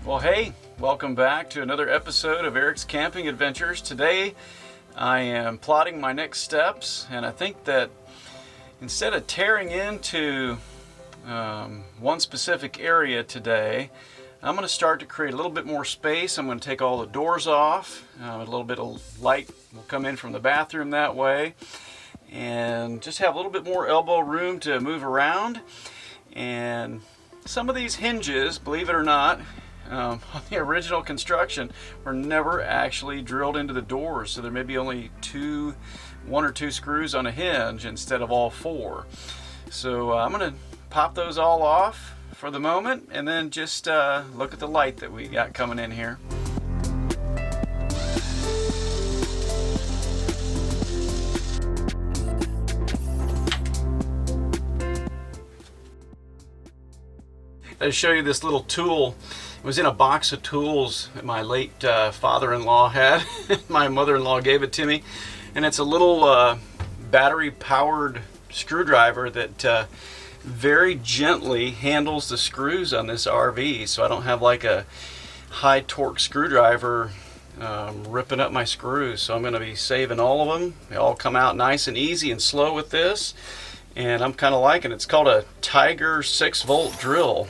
Well, hey, welcome back to another episode of Eric's Camping Adventures. Today I am plotting my next steps, and I think that instead of tearing into one specific area today, I'm going to start to create a little bit more space. I'm going to take all the doors off. A little bit of light will come in from the bathroom that way, and just have a little bit more elbow room to move around. And some of these hinges, believe it or not, on the original construction were never actually drilled into the doors, so there may be only one or two screws on a hinge instead of all four. So I'm going to pop those all off for the moment and then just look at the light that we got coming in here. I'll show you this little tool. It was in a box of tools that my late father-in-law had. My mother-in-law gave it to me, and it's a little battery-powered screwdriver that very gently handles the screws on this RV, so I don't have like a high-torque screwdriver ripping up my screws. So I'm going to be saving all of them. They all come out nice and easy and slow with this, and I'm kind of liking it. It's called a Tiger 6-volt drill.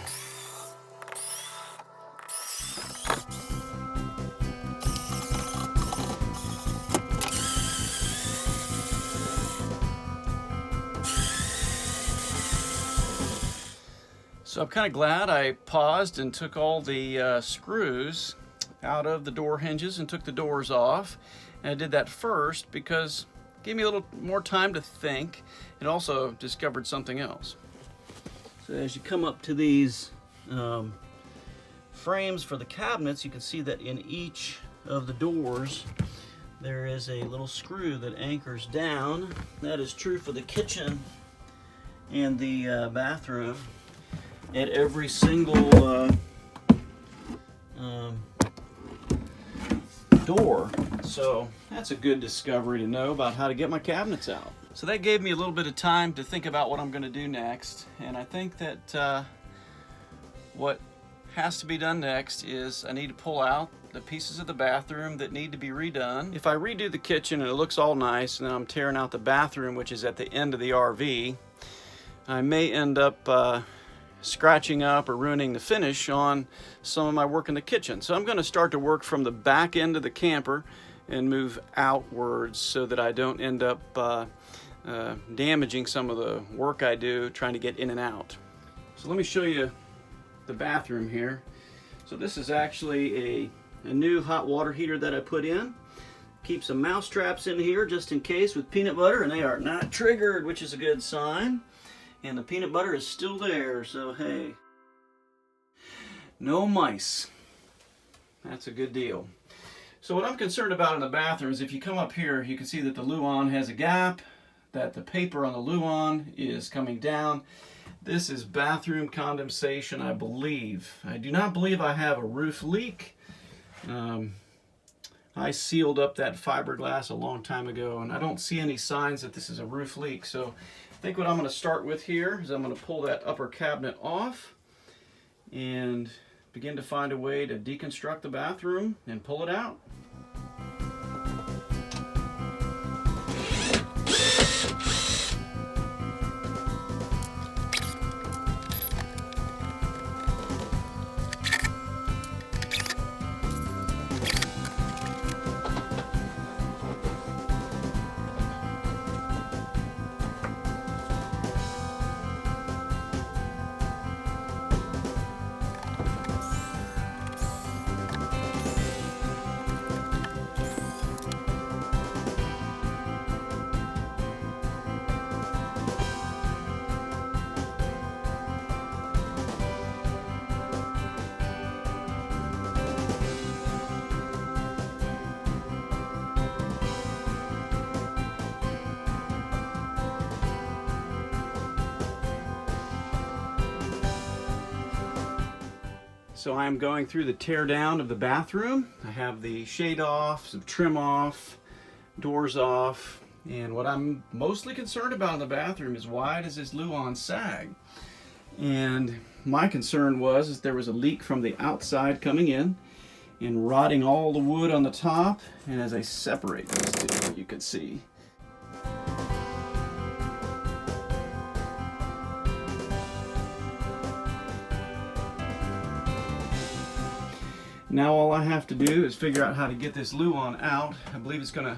So I'm kind of glad I paused and took all the screws out of the door hinges and took the doors off. And I did that first because it gave me a little more time to think, and also discovered something else. So as you come up to these frames for the cabinets, you can see that in each of the doors there is a little screw that anchors down. That is true for the kitchen and the bathroom. At every single door. So that's a good discovery to know about how to get my cabinets out. So that gave me a little bit of time to think about what I'm going to do next. And I think that what has to be done next is I need to pull out the pieces of the bathroom that need to be redone. If I redo the kitchen and it looks all nice, and then I'm tearing out the bathroom, which is at the end of the RV, I may end up scratching up or ruining the finish on some of my work in the kitchen. So I'm going to start to work from the back end of the camper and move outwards so that I don't end up damaging some of the work I do trying to get in and out. So let me show you the bathroom here. So this is actually a new hot water heater that I put in. Keep some mouse traps in here just in case with peanut butter, and they are not triggered, which is a good sign. And the peanut butter is still there, so hey, no mice. That's a good deal. So what I'm concerned about in the bathroom is if you come up here, you can see that the Luan has a gap, that the paper on the Luan is coming down. This is bathroom condensation, I believe. I do not believe I have a roof leak. I sealed up that fiberglass a long time ago, and I don't see any signs that this is a roof leak. So I think what I'm going to start with here is I'm going to pull that upper cabinet off and begin to find a way to deconstruct the bathroom and pull it out. So I'm going through the tear down of the bathroom. I have the shade off, some trim off, doors off, and what I'm mostly concerned about in the bathroom is why does this Luan sag? And my concern was that there was a leak from the outside coming in and rotting all the wood on the top. And as I separate these two, you can see. Now all I have to do is figure out how to get this luan out. I believe it's going to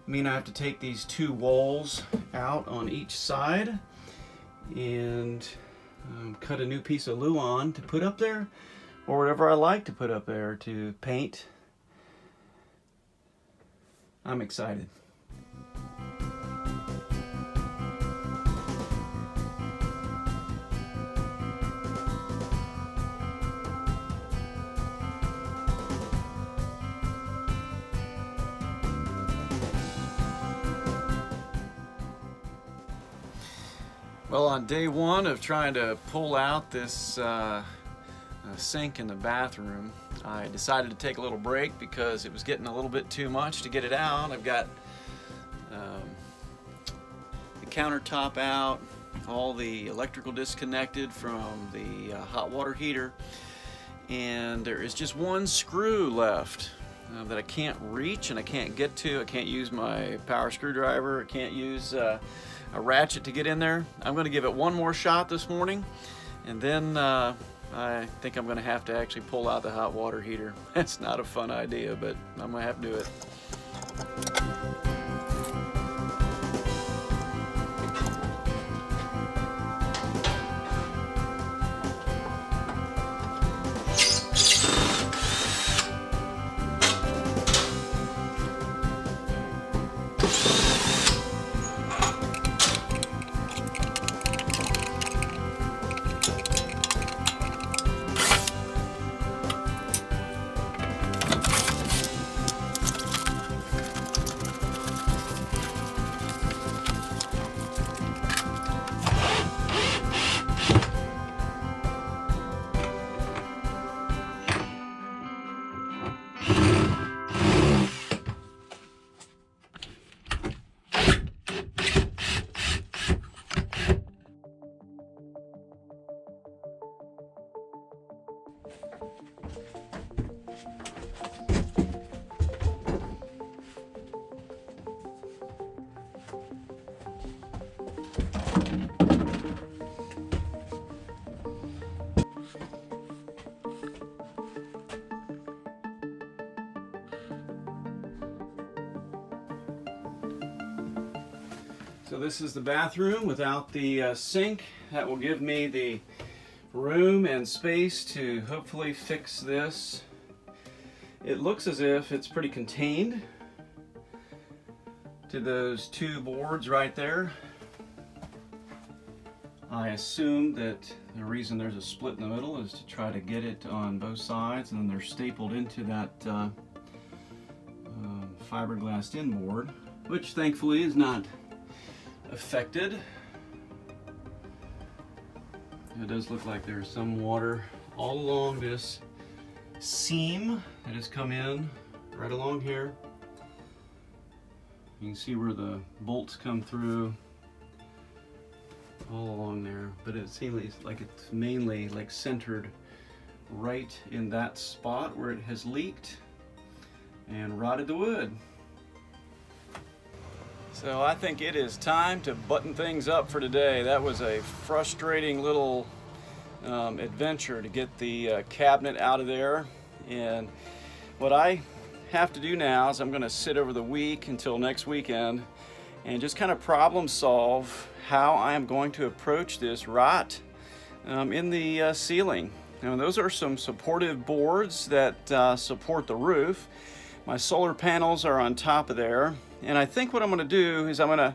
mean I have to take these two walls out on each side and cut a new piece of luan to put up there, or whatever I like to put up there to paint. I'm excited. Well, on day one of trying to pull out this sink in the bathroom, I decided to take a little break because it was getting a little bit too much to get it out. I've got the countertop out, all the electrical disconnected from the hot water heater, and there is just one screw left that I can't reach and I can't get to. I can't use my power screwdriver. I can't use a ratchet to get in there. I'm going to give it one more shot this morning, and then I think I'm going to have to actually pull out the hot water heater. It's not a fun idea, but I'm going to have to do it. So this is the bathroom without the sink. That will give me the room and space to hopefully fix this. It looks as if it's pretty contained to those two boards right there. I assume that the reason there's a split in the middle is to try to get it on both sides, and then they're stapled into that fiberglass in board, which thankfully is not affected. It does look like there's some water all along this seam that has come in right along here. You can see where the bolts come through all along there, but it seems like it's mainly like centered right in that spot where it has leaked and rotted the wood. So I think it is time to button things up for today. That was a frustrating little adventure to get the cabinet out of there. And what I have to do now is I'm going to sit over the week until next weekend and just kind of problem solve how I am going to approach this rot in the ceiling. Now, those are some supportive boards that support the roof. My solar panels are on top of there. And I think what I'm going to do is I'm going to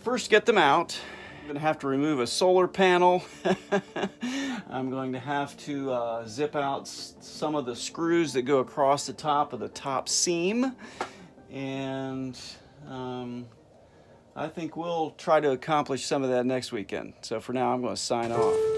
first get them out. I'm going to have to remove a solar panel. I'm going to have to zip out some of the screws that go across the top of the top seam. And I think we'll try to accomplish some of that next weekend. So for now, I'm going to sign off.